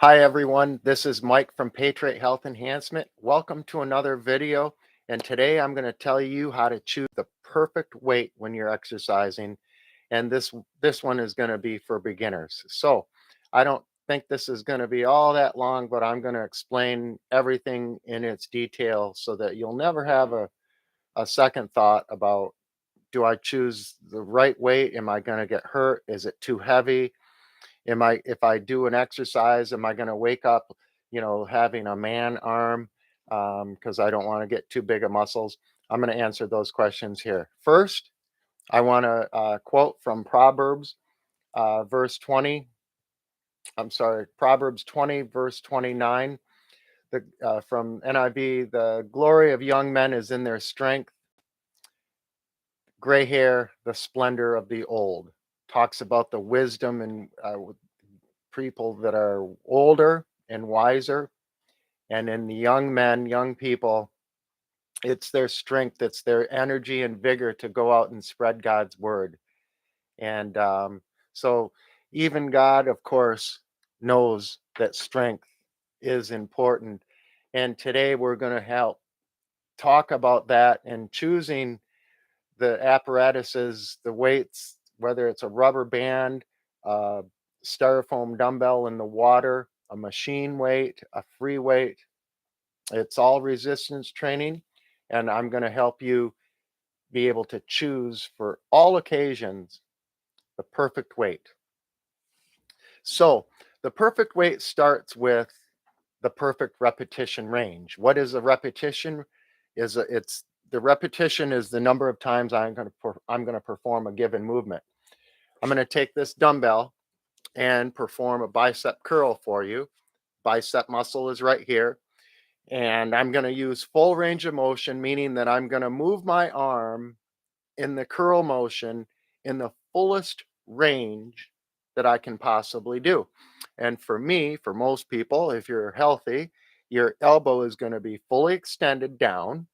Hi everyone, this is Mike from Patriot Health Enhancement. Welcome to another video. And today I'm going to tell you how to choose the perfect weight when you're exercising. And this one is going to be for beginners. So I don't think this is going to be all that long, but I'm going to explain everything in its detail so that you'll never have a second thought about, do I choose the right weight? Am I going to get hurt? Is it too heavy? If I do an exercise, am I going to wake up, having a man arm, because I don't want to get too big of muscles? I'm going to answer those questions here. First, I want to quote from Proverbs, verse 20. I'm sorry, Proverbs 20, verse 29. From NIV, the glory of young men is in their strength, gray hair, the splendor of the old. Talks about the wisdom and people that are older and wiser. And in the young men, young people, it's their strength, it's their energy and vigor to go out and spread God's word. And so, even God, of course, knows that strength is important. And today we're going to help talk about that and choosing the apparatuses, the weights, whether it's a rubber band, a styrofoam dumbbell in the water, a machine weight, a free weight. It's all resistance training, and I'm going to help you be able to choose for all occasions the perfect weight. So, the perfect weight starts with the perfect repetition range. What is a repetition? It's the repetition is the number of times I'm going to perform a given movement. I'm going to take this dumbbell and perform a bicep curl for you. Bicep muscle is right here. And I'm going to use full range of motion, meaning that I'm going to move my arm in the curl motion in the fullest range that I can possibly do. And for me, for most people, if you're healthy, your elbow is going to be fully extended down.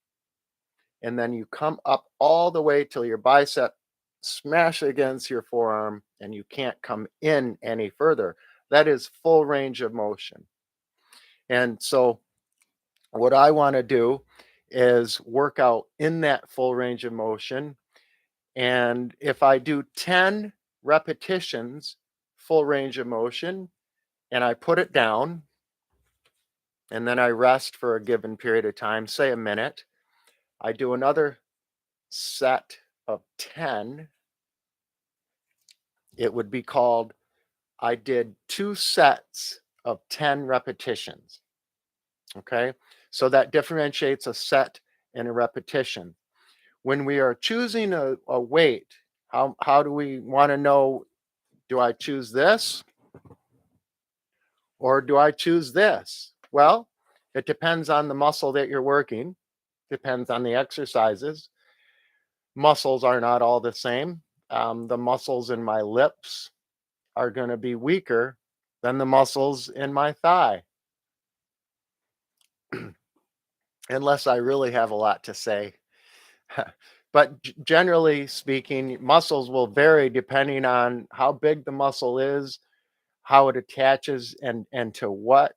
And then you come up all the way till your bicep smash against your forearm and you can't come in any further. That is full range of motion. And so what I want to do is work out in that full range of motion. And if I do 10 repetitions, full range of motion, and I put it down, and then I rest for a given period of time, say a minute, I do another set of 10. It would be called, I did 2 sets of 10 repetitions. Okay. So that differentiates a set and a repetition. When we are choosing a weight, how do we want to know, do I choose this or do I choose this? Well, it depends on the muscle that you're working, depends on the exercises. Muscles are not all the same. The muscles in my lips are going to be weaker than the muscles in my thigh, unless I really have a lot to say. But generally speaking, muscles will vary depending on how big the muscle is, how it attaches, and to what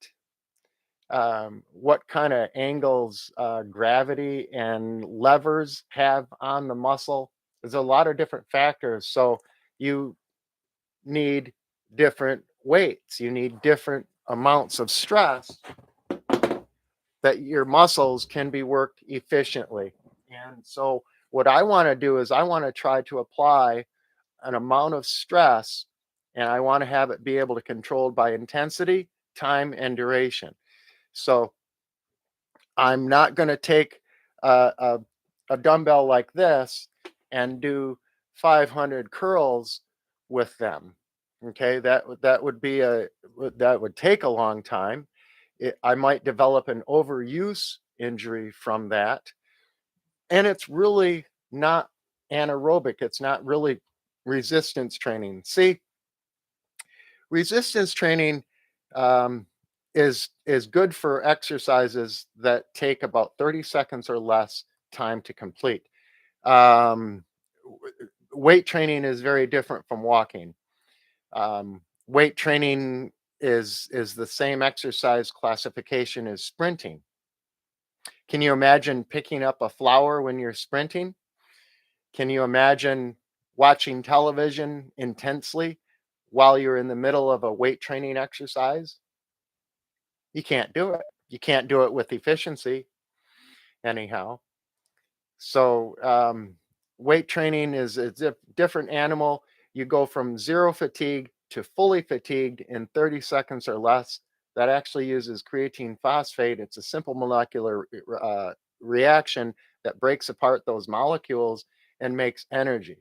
kind of angles gravity and levers have on the muscle. There's a lot of different factors. So you need different weights, you need different amounts of stress that your muscles can be worked efficiently. And so, what I want to do is, I want to try to apply an amount of stress, and I want to have it be able to control by intensity, time, and duration. So, I'm not going to take a dumbbell like this and do 500 curls with them. Okay, that would be that would take a long time. I might develop an overuse injury from that, and it's really not anaerobic. It's not really resistance training. See, resistance training um, is good for exercises that take about 30 seconds or less time to complete. Um, weight training is very different from walking. Weight training is the same exercise classification as sprinting. Can you imagine picking up a flower when you're sprinting? Can you imagine watching television intensely while you're in the middle of a weight training exercise? You can't do it. You can't do it with efficiency, anyhow. So, weight training is a different animal. You go from zero fatigue to fully fatigued in 30 seconds or less. That actually uses creatine phosphate. It's a simple molecular reaction that breaks apart those molecules and makes energy.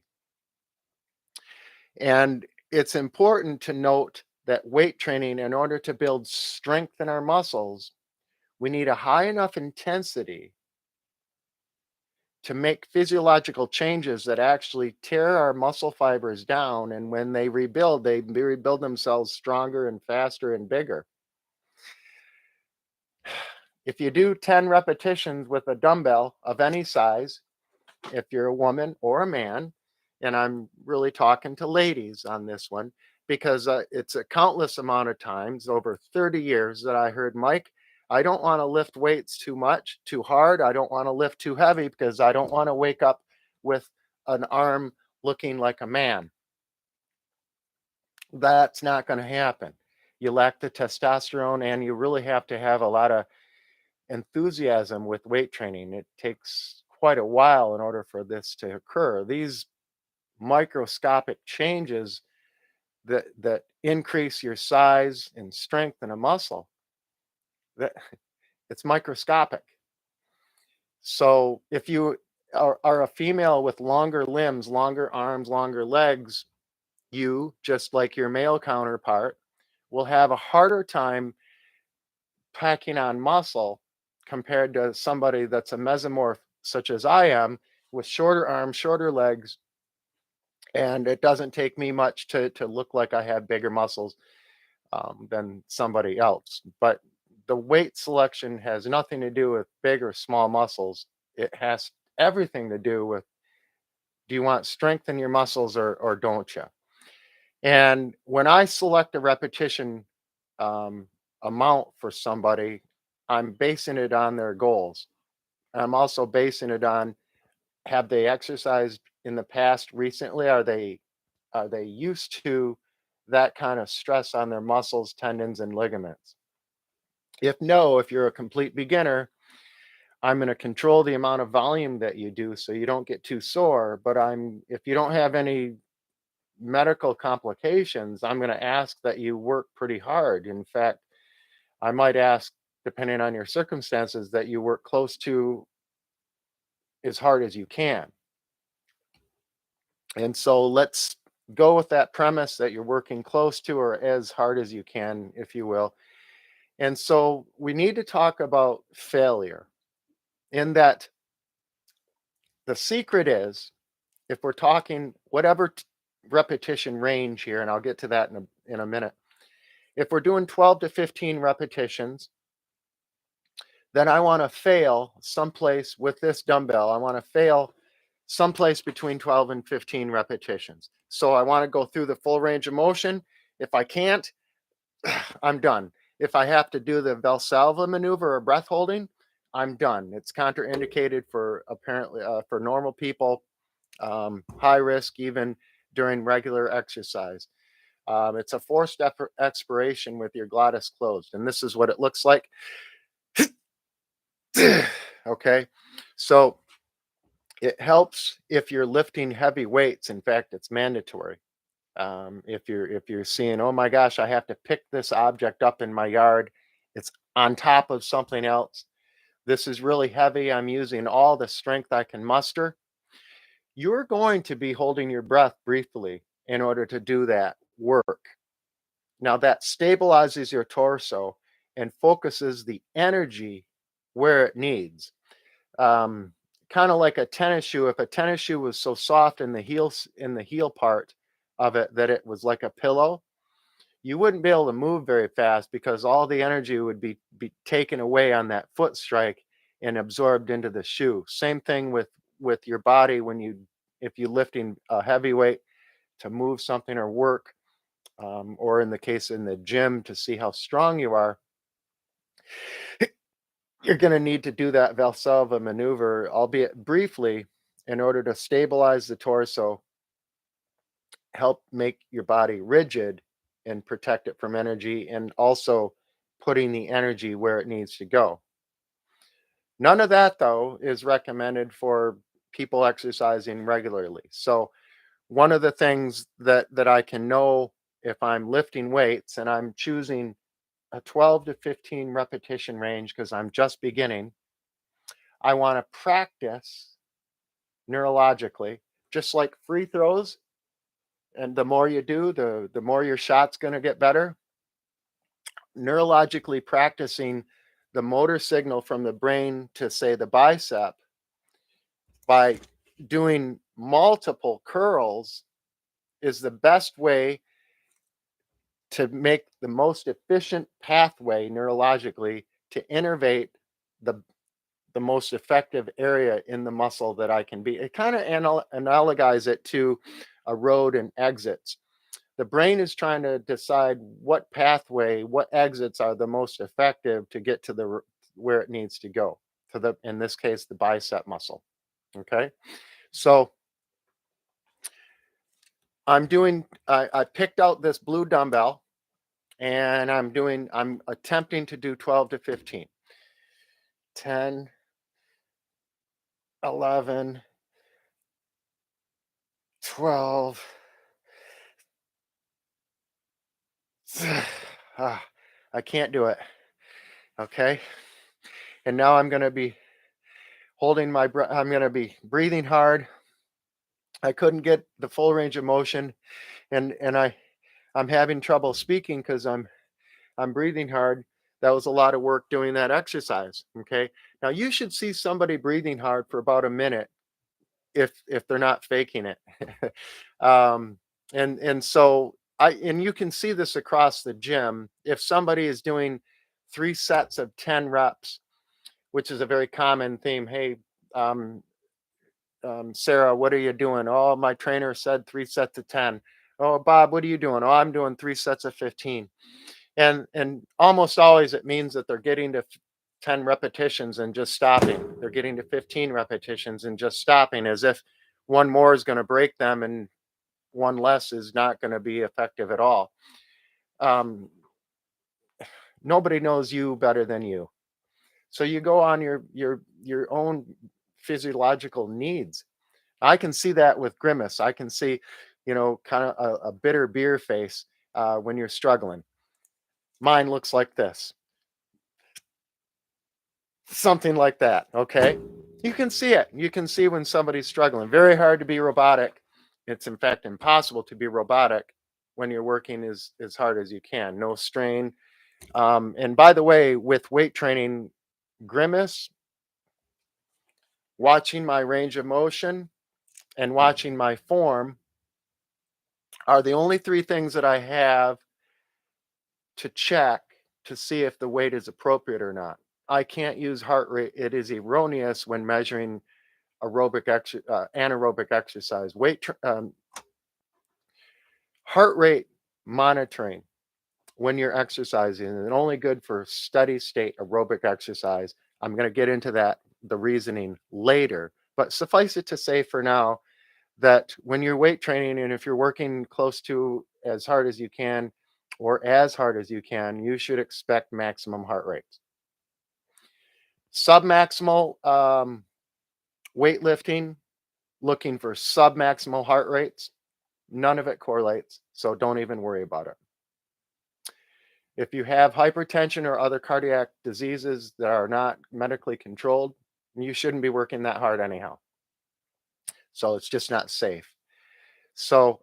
And it's important to note that weight training, in order to build strength in our muscles, we need a high enough intensity to make physiological changes that actually tear our muscle fibers down. And when they rebuild themselves stronger and faster and bigger. If you do 10 repetitions with a dumbbell of any size, if you're a woman or a man, and I'm really talking to ladies on this one, because it's a countless amount of times over 30 years that I heard, Mike, I don't want to lift weights too much, too hard. I don't want to lift too heavy because I don't want to wake up with an arm looking like a man. That's not going to happen. You lack the testosterone, and you really have to have a lot of enthusiasm with weight training. It takes quite a while in order for this to occur. These microscopic changes that increase your size and strength in a muscle, that it's microscopic. So if you are a female with longer limbs, longer arms, longer legs, you, just like your male counterpart, will have a harder time packing on muscle compared to somebody that's a mesomorph such as I am, with shorter arms, shorter legs, and it doesn't take me much to look like I have bigger muscles than somebody else. But the weight selection has nothing to do with big or small muscles. It has everything to do with, do you want strength in your muscles or don't you? And when I select a repetition um, amount for somebody, I'm basing it on their goals. I'm also basing it on, have they exercised in the past recently? Are they used to that kind of stress on their muscles, tendons, and ligaments? If no, if you're a complete beginner, I'm going to control the amount of volume that you do so you don't get too sore. But if you don't have any medical complications, I'm going to ask that you work pretty hard. In fact, I might ask, depending on your circumstances, that you work close to as hard as you can. And so let's go with that premise that you're working close to or as hard as you can, if you will. And so we need to talk about failure, in that the secret is, if we're talking whatever repetition range here, and I'll get to that in a minute. If we're doing 12 to 15 repetitions, then I want to fail someplace with this dumbbell. I want to fail someplace between 12 and 15 repetitions. So I want to go through the full range of motion. If I can't, I'm done. If I have to do the Valsalva maneuver or breath holding, I'm done. It's contraindicated for, apparently, for normal people, high risk even during regular exercise. It's a forced expiration with your glottis closed, and this is what it looks like. Okay, so it helps if you're lifting heavy weights. In fact, it's mandatory. If you're seeing, oh my gosh, I have to pick this object up in my yard, it's on top of something else. This is really heavy. I'm using all the strength I can muster. You're going to be holding your breath briefly in order to do that work. Now that stabilizes your torso and focuses the energy where it needs. Um, Kind of like a tennis shoe. If a tennis shoe was so soft in the heel part of it that it was like a pillow, you wouldn't be able to move very fast because all the energy would be taken away on that foot strike and absorbed into the shoe. Same thing with your body, if you're lifting a heavy weight to move something or work. or in the case in the gym to see how strong you are, you're going to need to do that Valsalva maneuver, albeit briefly, in order to stabilize the torso, help make your body rigid and protect it from energy, and also putting the energy where it needs to go. None of that, though, is recommended for people exercising regularly. So, one of the things that I can know if I'm lifting weights and I'm choosing a 12 to 15 repetition range because I'm just beginning, I want to practice neurologically, just like free throws. And the more you do, the more your shot's going to get better. Neurologically practicing the motor signal from the brain to, say, the bicep by doing multiple curls is the best way to make the most efficient pathway neurologically to innervate the the most effective area in the muscle that I can be. It kind of analogize it to a road and exits. The brain is trying to decide what pathway, what exits are the most effective to get to where it needs to go. To the in this case, the bicep muscle. Okay, so I picked out this blue dumbbell and I'm attempting to do 12 to 15. 10, 11, 12. Ah, I can't do it. Okay. And now I'm going to be holding my breath. I'm going to be breathing hard. I couldn't get the full range of motion, and I'm having trouble speaking because I'm breathing hard. That was a lot of work doing that exercise. Okay. Now you should see somebody breathing hard for about a minute if they're not faking it. um, and so and you can see this across the gym. If somebody is doing 3 sets of 10 reps, which is a very common theme. Hey, um, Sarah, what are you doing? Oh, my trainer said 3 sets of 10. Oh, Bob, what are you doing? Oh, I'm doing 3 sets of 15. And almost always it means that they're getting to 10 repetitions and just stopping. They're getting to 15 repetitions and just stopping, as if one more is going to break them and one less is not going to be effective at all. Um, Nobody knows you better than you. So you go on your own physiological needs. I can see that with Grimace. I can see, kind of a bitter beer face when you're struggling. Mine looks like this, something like that. Okay, you can see it. You can see when somebody's struggling. Very hard to be robotic. It's in fact impossible to be robotic when you're working as hard as you can. No strain. And by the way, with weight training, Grimace, watching my range of motion and watching my form are the only three things that I have to check to see if the weight is appropriate or not. I can't use heart rate. It is erroneous when measuring anaerobic exercise. Heart rate monitoring when you're exercising is only good for steady state aerobic exercise. I'm going to get into the reasoning later, but suffice it to say for now that when you're weight training and if you're working close to as hard as you can or as hard as you can, you should expect maximum heart rates. Submaximal weightlifting, looking for submaximal heart rates, none of it correlates. So don't even worry about it. If you have hypertension or other cardiac diseases that are not medically controlled, you shouldn't be working that hard anyhow. So it's just not safe. So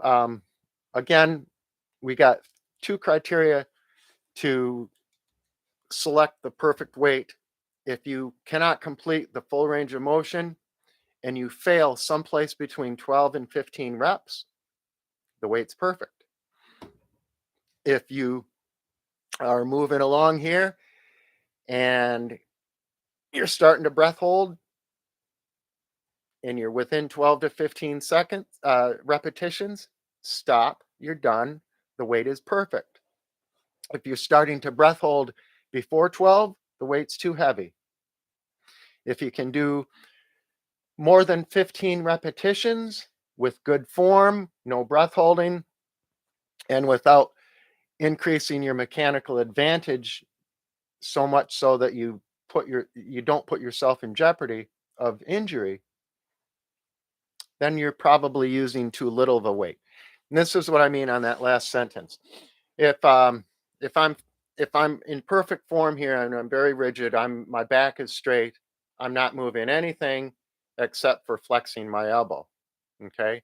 again, we got two criteria to select the perfect weight. If you cannot complete the full range of motion and you fail someplace between 12 and 15 reps, the weight's perfect. If you are moving along here and you're starting to breath hold and you're within 12 to 15 seconds repetitions, stop, you're done. the weight is perfect. If you're starting to breath hold before 12, the weight's too heavy. If you can do more than 15 repetitions with good form, no breath holding, and without increasing your mechanical advantage so much so that you don't put yourself in jeopardy of injury, then you're probably using too little of a weight. And this is what I mean on that last sentence. If if I'm if I'm in perfect form here and I'm very rigid, my back is straight, I'm not moving anything except for flexing my elbow. Okay.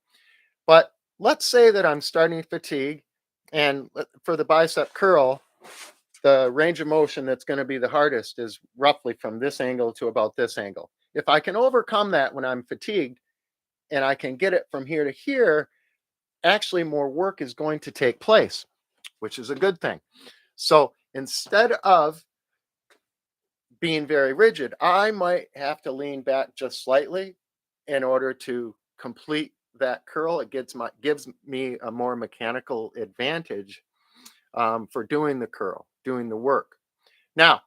But let's say that I'm starting fatigue, and for the bicep curl, the range of motion that's going to be the hardest is roughly from this angle to about this angle. If I can overcome that when I'm fatigued and I can get it from here to here, actually more work is going to take place, which is a good thing. So instead of being very rigid, I might have to lean back just slightly in order to complete that curl. It gives me a more mechanical advantage for doing the curl, doing the work. Now,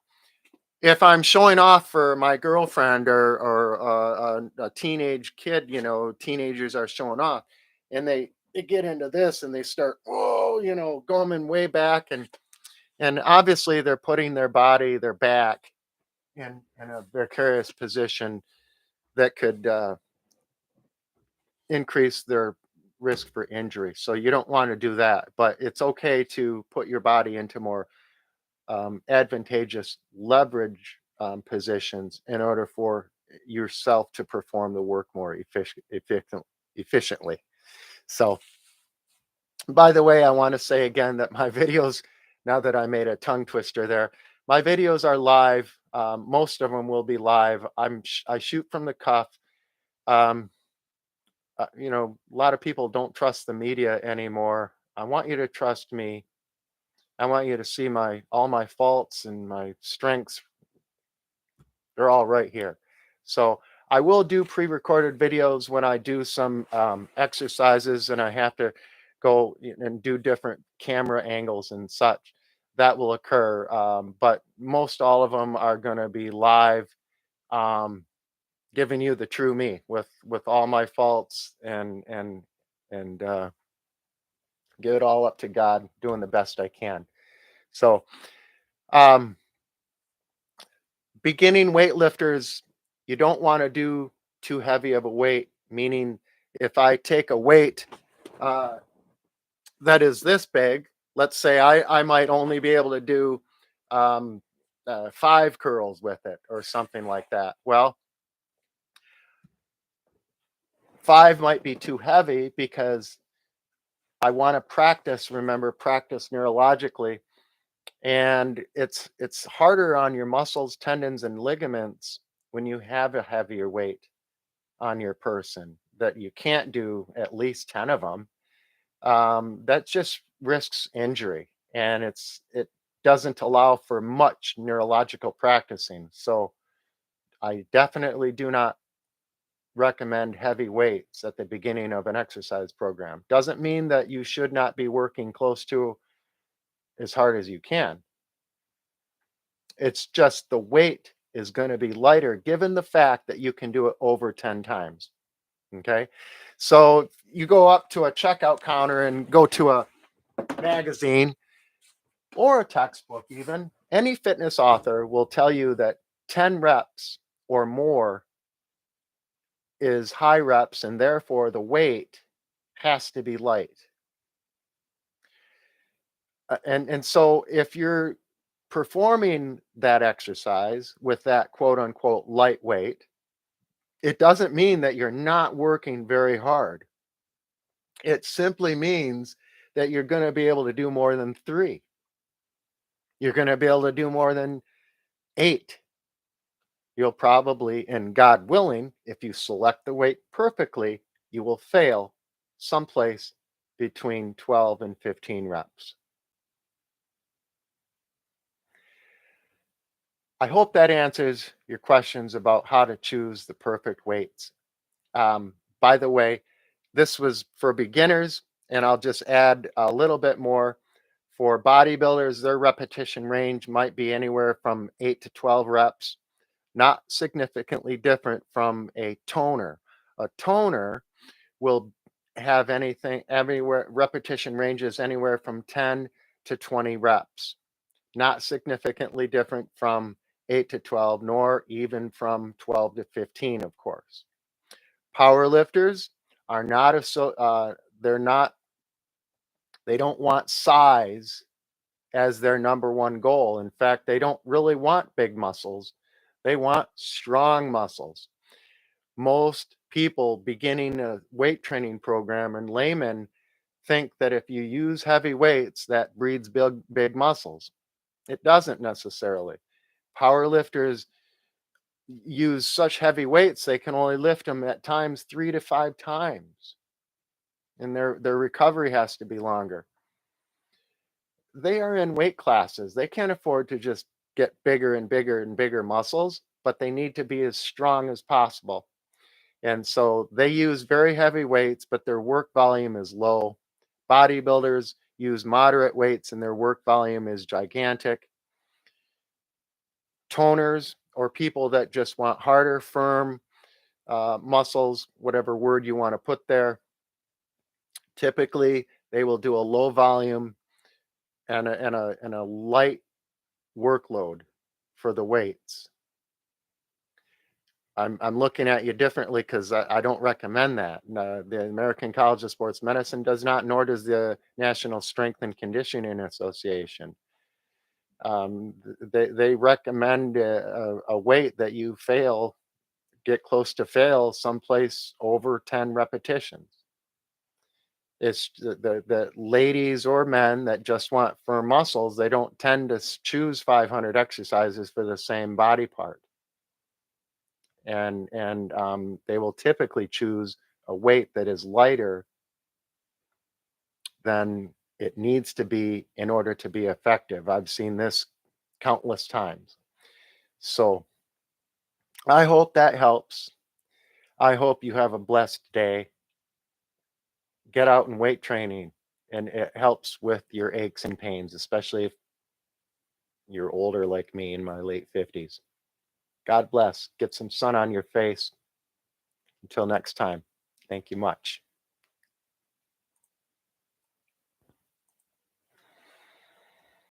if I'm showing off for my girlfriend or a teenage kid, teenagers are showing off, and they get into this and they start, oh, going way back, and obviously they're putting their back in a precarious position that could increase their risk for injury. So you don't want to do that, but it's okay to put your body into more advantageous leverage positions in order for yourself to perform the work more efficiently. So, by the way, I want to say again that my videos, now that I made a tongue twister there, my videos are live. Most of them will be live. I shoot from the cuff. Um, a lot of people don't trust the media anymore. I want you to trust me. I want you to see all my faults and my strengths. They're all right here. So I will do pre-recorded videos when I do some exercises and I have to go and do different camera angles and such. That will occur, but most all of them are going to be live, um, giving you the true me with all my faults and give it all up to God, doing the best I can. So, um, beginning weightlifters, you don't want to do too heavy of a weight, meaning if I take a weight uh, that is this big, let's say I might only be able to do um, 5 curls with it or something like that. Well, 5 might be too heavy because I want to practice neurologically, and it's harder on your muscles, tendons, and ligaments when you have a heavier weight on your person that you can't do at least 10 of them. That just risks injury, and it doesn't allow for much neurological practicing. So I definitely do not recommend heavy weights at the beginning of an exercise program. Doesn't mean that you should not be working close to as hard as you can. It's just the weight is going to be lighter given the fact that you can do it over 10 times. Okay. So you go up to a checkout counter and go to a magazine or a textbook, even. Any fitness author will tell you that 10 reps or more is high reps, and therefore the weight has to be light. And so if you're performing that exercise with that quote unquote lightweight, it doesn't mean that you're not working very hard. It simply means that you're going to be able to do more than 3. You're going to be able to do more than 8. You'll probably, and God willing, if you select the weight perfectly, you will fail someplace between 12 and 15 reps. I hope that answers your questions about how to choose the perfect weights. By the way, this was for beginners, and I'll just add a little bit more. For bodybuilders, their repetition range might be anywhere from 8 to 12 reps, not significantly different from a toner. A toner will have anything everywhere repetition ranges anywhere from 10 to 20 reps, not significantly different from 8 to 12, nor even from 12 to 15, of course. Power lifters are not a so they're not they don't want size as their number one goal. In fact, they don't really want big muscles. They want strong muscles. Most people beginning a weight training program and laymen think that if you use heavy weights, that breeds big muscles. It doesn't necessarily. Power lifters use such heavy weights they can only lift them at times 3 to 5 times, and their recovery has to be longer. They are in weight classes. They can't afford to just get bigger and bigger and bigger muscles, but they need to be as strong as possible. And so they use very heavy weights, but their work volume is low. Bodybuilders use moderate weights and their work volume is gigantic. Toners or people that just want harder, firm muscles, whatever word you want to put there, typically they will do a low volume and a light workload for the weights. I'm looking at you differently because I don't recommend that. No, the American College of Sports Medicine does not, nor does the National Strength and Conditioning Association. They recommend a weight that you get close to fail someplace over 10 repetitions. It's the ladies or men that just want firm muscles. They don't tend to choose 500 exercises for the same body part, and they will typically choose a weight that is lighter than it needs to be in order to be effective. I've seen this countless times. So I hope that helps. I hope you have a blessed day. Get out and weight training, and it helps with your aches and pains, especially if you're older like me in my late 50s. God bless. Get some sun on your face. Until next time, thank you much.